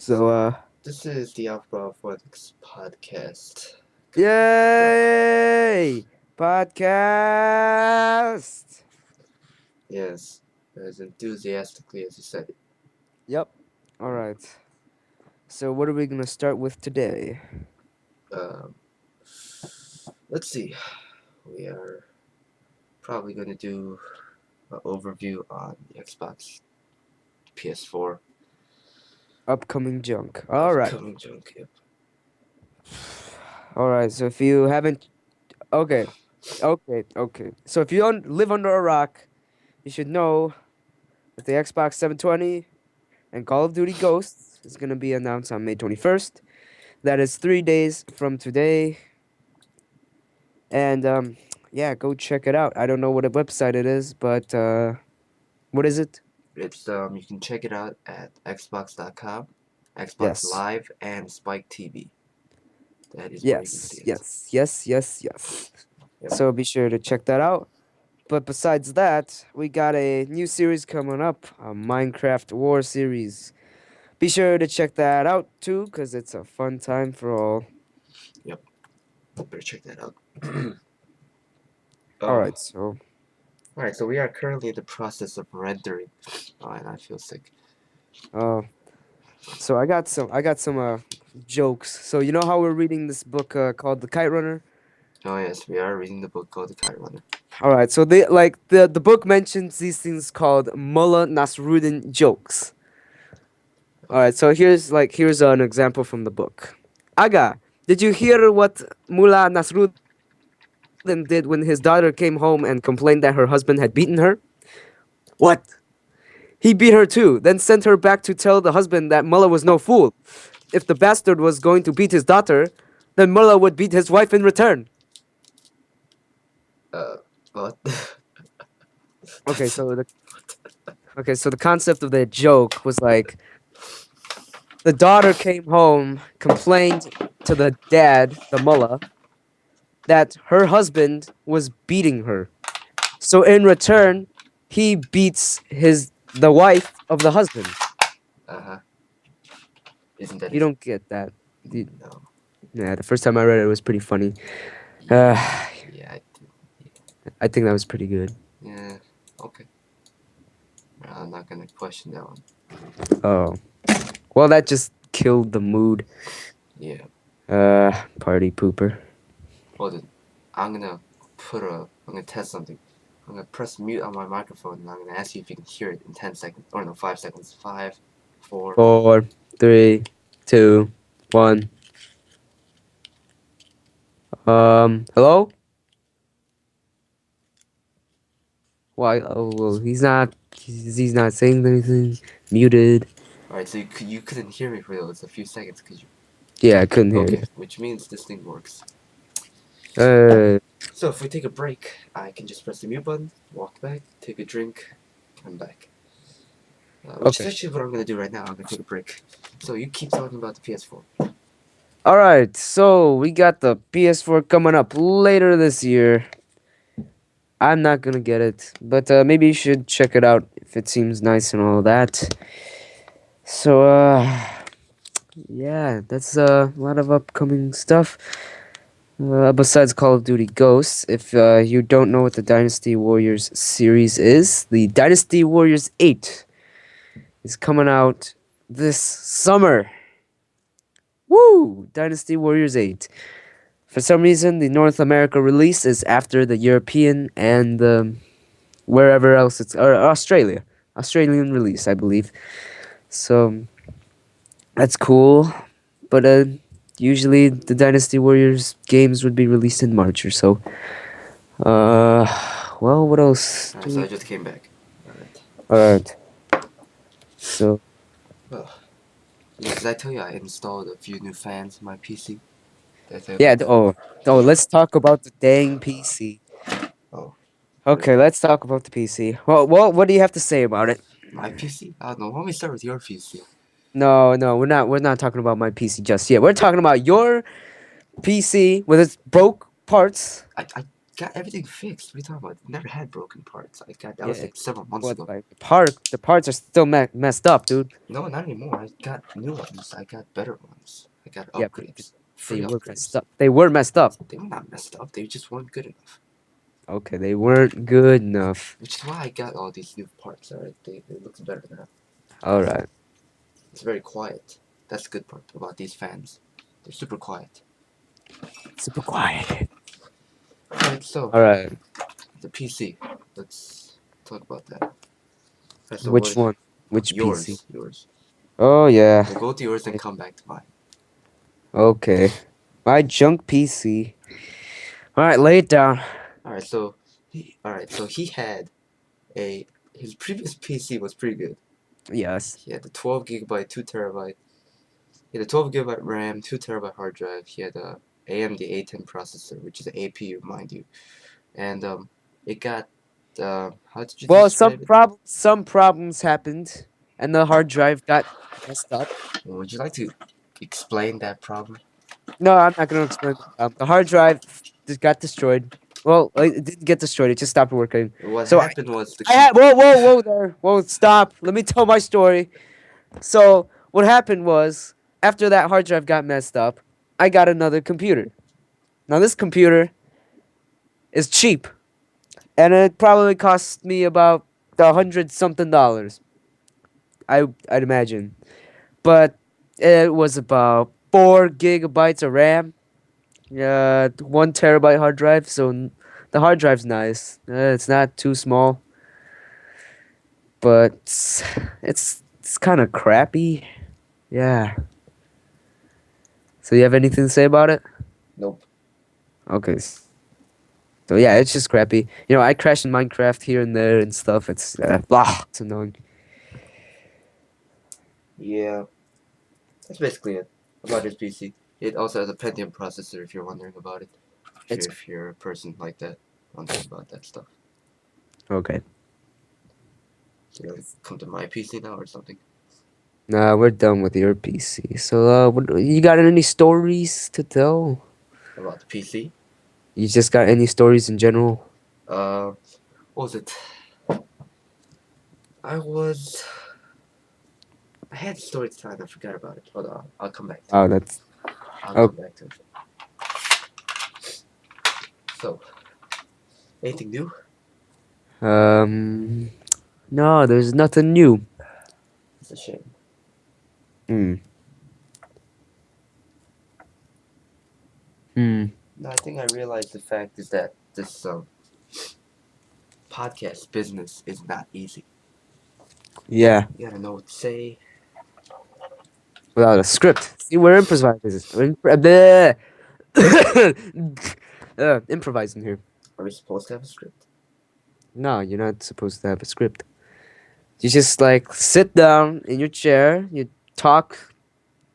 So, This is the AlfaBravo Phoenics podcast. yay! Podcast! Yes, as enthusiastically as you said it. Yep. Alright. So, what are we gonna start with today? Um, let's see. We are probably going to do an overview on the Xbox, PS4, Upcoming junk. Alright. upcoming junk. Yep. Alright, so if you haven't. Okay. Okay. So, if you don't live under a rock, you should know that the Xbox 720 and Call of Duty Ghosts is gonna be announced on May 21st. That is 3 days from today. And yeah, go check it out. I don't know what a website it is, but what is it? It's you can check it out at xbox.com, Xbox Yes. Live, and Spike TV. That is where you can see Yes. it. Yes. Yep. So be sure to check that out. But besides that, we got a new series coming up, a Minecraft War series. Be sure to check that out too, because it's a fun time for all. Better check that out. All Oh, right, so alright, so we are currently in the process of rendering. Oh, and I feel sick. uh, so I got some jokes. So you know how we're reading this book called The Kite Runner? Oh yes, we are reading the book called The Kite Runner. All right, so the book mentions these things called Mullah Nasruddin jokes. All right, so here's an example from the book. Aga, did you hear what Mullah Nasruddin did when his daughter came home and complained that her husband had beaten her? What? He beat her too, then sent her back to tell the husband that Mullah was no fool. If the bastard was going to beat his daughter, then Mullah would beat his wife in return. What? Okay, so the concept of the joke was like the daughter came home, complained to the dad, the mullah, that her husband was beating her. So in return, he beats the wife of the husband. Uh-huh. Isn't that You don't get that. No. Yeah, the first time I read it was pretty funny. Uh, Yeah, I think that was pretty good. yeah, okay. I'm not gonna question that one. Oh, well, that just killed the mood. Yeah. Party pooper. Hold it. I'm gonna test something. I'm gonna press mute on my microphone and I'm gonna ask you if you can hear it in 10 seconds. Or no, 5 seconds. 5, 4. 4, 3, 2, 1. Hello? Why? Oh, well, he's not saying anything. Muted. Alright, so you couldn't hear me for those a few seconds because you. Yeah, I couldn't hear Okay, you. which means this thing works. Uh, So if we take a break, I can just press the mute button, walk back, take a drink, come back. Which is okay. actually what I'm gonna do right now. I'm gonna take a break. So you keep talking about the PS4. All right, so we got the PS4 coming up later this year. I'm not gonna get it, but maybe you should check it out if it seems nice and all that. So, yeah, that's a lot of upcoming stuff. Besides Call of Duty Ghosts, if you don't know what the Dynasty Warriors series is, the Dynasty Warriors 8 is coming out this summer. Woo! Dynasty Warriors 8. For some reason, the North America release is after the European and wherever else or Australian release, I believe. So that's cool, but usually the Dynasty Warriors games would be released in March or so. Well, what else? Alright, so I just came back. Alright. Alright. So Well, yeah, did I tell you I installed a few new fans in my PC? Did I tell you yeah. about that? Let's talk about the dang PC. Oh, Okay, let's talk about the PC. Well, what do you have to say about it? my PC? I don't know. Why don't we start with your PC? No, we're not. We're not talking about my PC just yet. We're talking about your PC with its broke parts. I got everything fixed. What are you talking about? Never had broken parts. I got that was Yeah, like several months but ago. like the parts are still messed up, dude. No, not anymore. I got new ones. I got better ones. I got Yeah, but upgrades. they Free were messed upgrades. up. They were messed up. They were not messed up. They just weren't good enough. Okay, they weren't good enough. Which is why I got all these new parts. Alright, they look better now. All right, It's very quiet. That's the good part about these fans. They're super quiet. super quiet. Alright, so All right, the PC. Let's talk about that. Alright, so which what? one? Which PC? Yours. Oh yeah. We'll go to yours and Okay. come back to mine. Okay. My junk PC. All right, lay it down. Alright, so he had a his previous PC was pretty good. Yes. He had the 12 gigabyte, 2 terabyte. He had a 12 gigabyte RAM, 2 terabyte hard drive. He had a AMD A10 processor, which is an APU, mind you. And it got how did you Well, describe it? some problems happened, and the hard drive got messed up. Would you like to explain that problem? No, I'm not gonna explain. The hard drive just got destroyed. Well, it didn't get destroyed. It just stopped working. What So happened was the I key. had whoa there. Whoa, stop. Let me tell my story. So what happened was after that hard drive got messed up, I got another computer. Now this computer is cheap, and it probably cost me about $100 something. I'd imagine, but it was about 4 gigabytes of RAM, 1 terabyte hard drive. So the hard drive's nice. It's not too small, but it's kind of crappy. Yeah. So you have anything to say about it? Nope. Okay. So yeah, it's just crappy. You know, I crash in Minecraft here and there and stuff. It's blah. It's annoying. Yeah, that's basically it about his PC. It also has a Pentium processor, if you're wondering about it. It's If you're a person like that, wondering about that stuff. okay. So you come to my PC now or something. Nah, we're done with your PC. So you got any stories to tell? About the PC. You just got any stories in general? What was it? I was. I had a story to tell and I forgot about it. Hold on, I'll come back to Oh, it. that's I'll oh. come back to it. So, anything new? um. No, there's nothing new. It's a shame. Hmm. Hmm. No, I think I realized the fact is that this podcast business is not easy. Yeah. You gotta know what to say. Without a script. See, we're improvising. Bleh. Improvising here. Are we supposed to have a script? No, you're not supposed to have a script. You just like sit down in your chair. You talk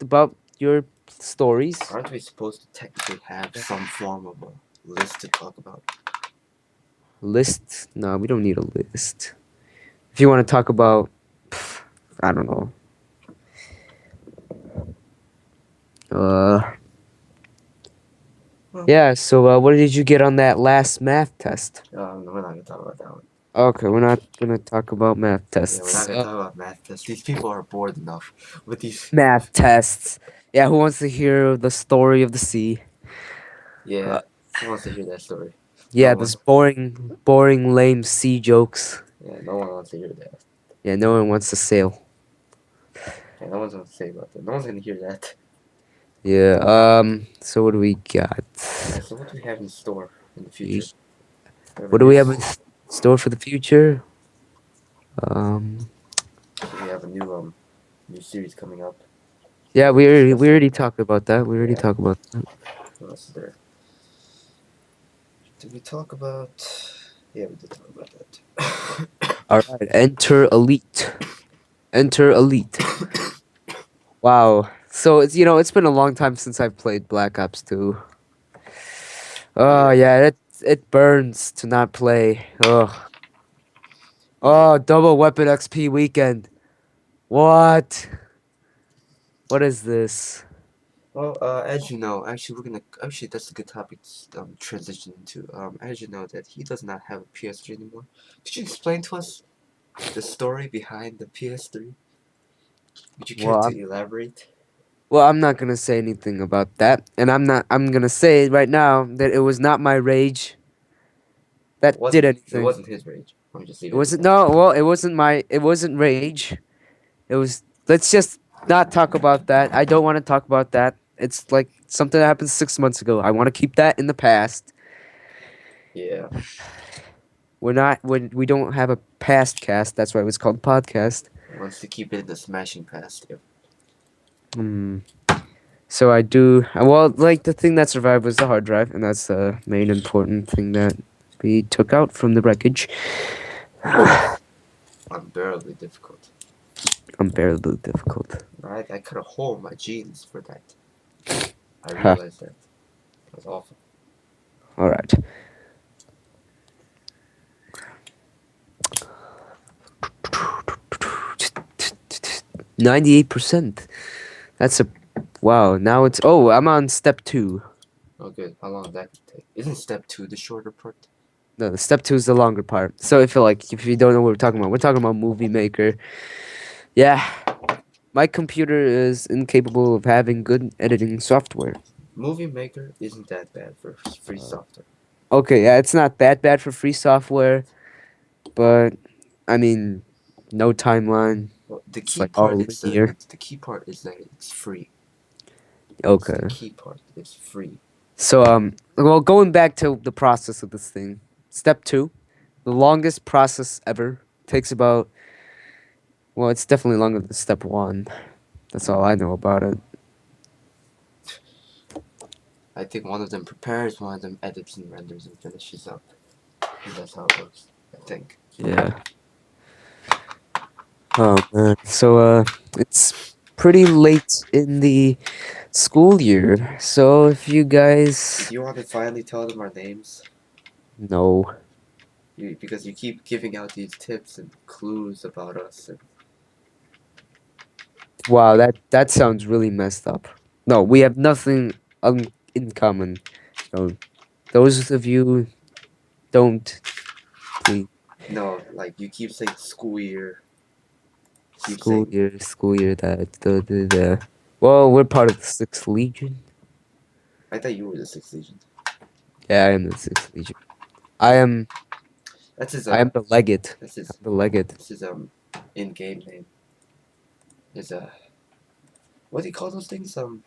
about your stories. Aren't we supposed to technically have some form of a list to talk about? List? No, we don't need a list. If you want to talk about, I don't know. Uh. Yeah. So, what did you get on that last math test? We're not gonna talk about that one. Okay, we're not gonna talk about math Yeah, we're tests. not gonna talk about math tests. These people are bored enough with these. Math tests. Yeah, who wants to hear the story of the sea? Yeah, who wants to hear that story? Yeah, No one. those boring, lame sea jokes. Yeah, no one wants to hear that. Yeah, no one wants to sail. Yeah, no one's gonna say about that. No one's gonna hear that. Yeah. So what do we got? Yeah, so what do we have in store in the future? What do we have in store for the future? Um. We have a new series coming up. Yeah, we already talked about that. We already Yeah. talked about that. What else is there? Did we talk about? Yeah, we did talk about that. All right. Enter Elite. Enter Elite. Wow. So it's been a long time since I've played Black Ops 2. Oh yeah, it burns to not play. Ugh. Oh, double weapon XP weekend. What? What is this? Well, as you know, actually, we're gonna actually that's a good topic to transition into. As you know that he does not have a PS3 anymore. Could you explain to us the story behind the PS3? Would you care Well, to I'm, elaborate? I'm not gonna say anything about that, and I'm gonna say right now that it was not my rage Well, that did it anything. wasn't his rage. Let me just It leave it at wasn't that. no. Well, it wasn't rage. It was. Let's just not talk about that. I don't want to talk about that. It's like something that happened 6 months ago. I want to keep that in the past. Yeah, We're not. We don't have a past cast. That's why it was called podcast. he wants to keep it in the smashing past. Yep. Hmm. So I do. Well, like the thing that survived was the hard drive, and that's the main important thing that we took out from the wreckage. Which was unbearably difficult. Unbearably difficult. Right? I cut a hole in my jeans for that. I Huh. realized that. That was awful. All right. 98%. That's a wow. Now it's I'm on step 2. Oh, good. How long did that take? Isn't step 2 the shorter part? No, the step 2 is the longer part. So if you don't know what we're talking about Movie Maker. Yeah, my computer is incapable of having good editing software. Movie Maker isn't that bad for free software. Okay, yeah, it's not that bad for free software, but I mean, no timeline. Well, the It's key like part all is linear. the key part is that it's free. That's the Okay. key part. It's free. So well, going back to the process of this thing. Step 2, the longest process ever, takes about well, it's definitely longer than step 1. That's all I know about it. I think one of them prepares, one of them edits and renders and finishes up. And that's how it works. I think. Yeah. Oh man. So it's pretty late in the school year. So if you Do guys you want to finally tell them our names? no. Because you keep giving out these tips and clues about us. And Wow, that sounds really messed up. No, we have nothing in common. So those of you don't please no, like you keep saying school year. Keep saying. school year that the well, we're part of the Sixth Legion. I thought you were the Sixth Legion. Yeah, I am the Sixth Legion. I am That's his I am the legate. That's I'm his the legate. This is in-game name. Is what do you call those things? Forgot.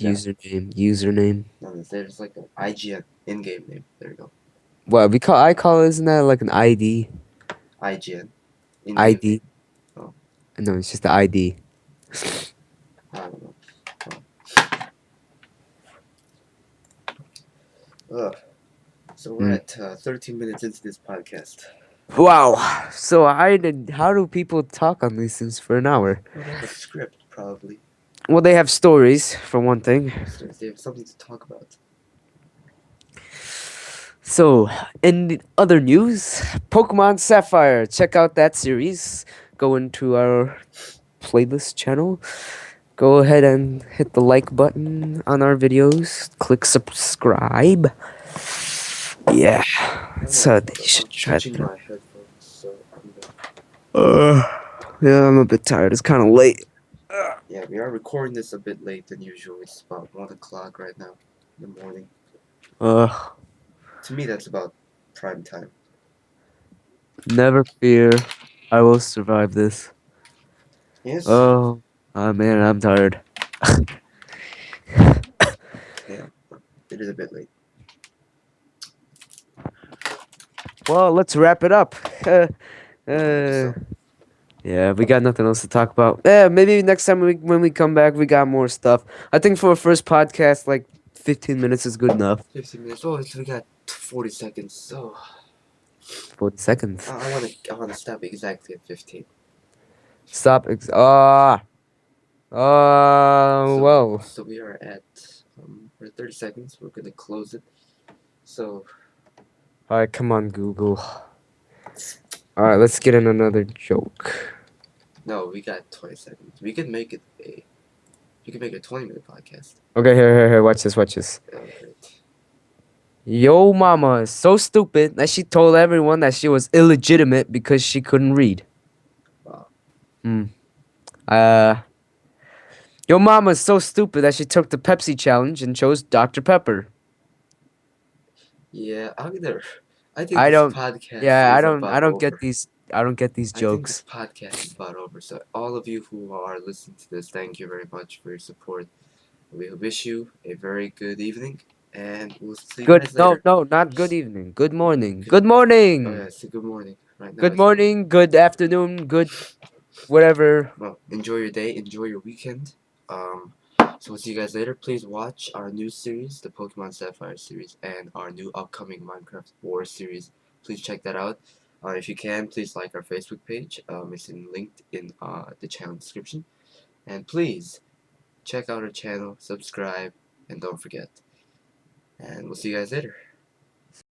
Username. No, there's like an IGN in-game name. There you go. What we call I call isn't that like an ID? IGN in-game name. ID. Oh, No, it's just the ID. I don't know. Ugh. So we're Mm. at 13 minutes into this podcast. Wow. So how do people talk on these things for an hour? Well, they have a script, probably. Well, they have stories for one thing. So they have something to talk about. So, in other news, Pokemon Sapphire. Check out that series. Go into our playlist channel. Go ahead and hit the like button on our videos. Click subscribe. Yeah, so you should I'm try touching that. my headphones, so I'm gonna. Uh, yeah, I'm a bit tired. It's kind of late. Yeah, we are recording this a bit late than usual. It's about 1 o'clock right now in the morning. Uh, To me, that's about prime time. Never fear. I will survive this. Yes? Oh, man, I'm tired. Yeah, it is a bit late. Well, let's wrap it up. So, Yeah, we got nothing else to talk about. Maybe next time when we come back, we got more stuff. I think for a first podcast, like 15 minutes is good enough. 15 minutes. Oh, we got 40 seconds. So, 40 seconds. I wanna stop exactly at 15. Stop. Well. So we are at we're at 30 seconds. We're gonna close it. So, Alright, come on, Google. Alright, let's get in another joke. no, we got 20 seconds. We can make it You can make a 20-minute podcast. Okay, here. Watch this. Oh, great. Yo mama is so stupid that she told everyone that she was illegitimate because she couldn't read. Wow. Hmm. Uh, Yo mama is so stupid that she took the Pepsi challenge and chose Dr. Pepper. Yeah, I think I this don't. podcast Yeah, is I about don't get over. these. I don't get these I think this jokes. podcast is about over. So all of you who are listening to this, thank you very much for your support. We wish you a very good evening, and we'll see you Good. guys No, later. no, not good evening. Good morning. Good. Good Oh yeah, morning. it's a good morning. Right now Good it's morning. morning. Good afternoon. Good whatever. Well, enjoy your day. Enjoy your weekend. So we'll see you guys later. Please watch our new series, the Pokemon Sapphire series, and our new upcoming Minecraft War series. Please check that out. If you can, please like our Facebook page. It's linked in the channel description. And please check out our channel, subscribe, and don't forget. And we'll see you guys later.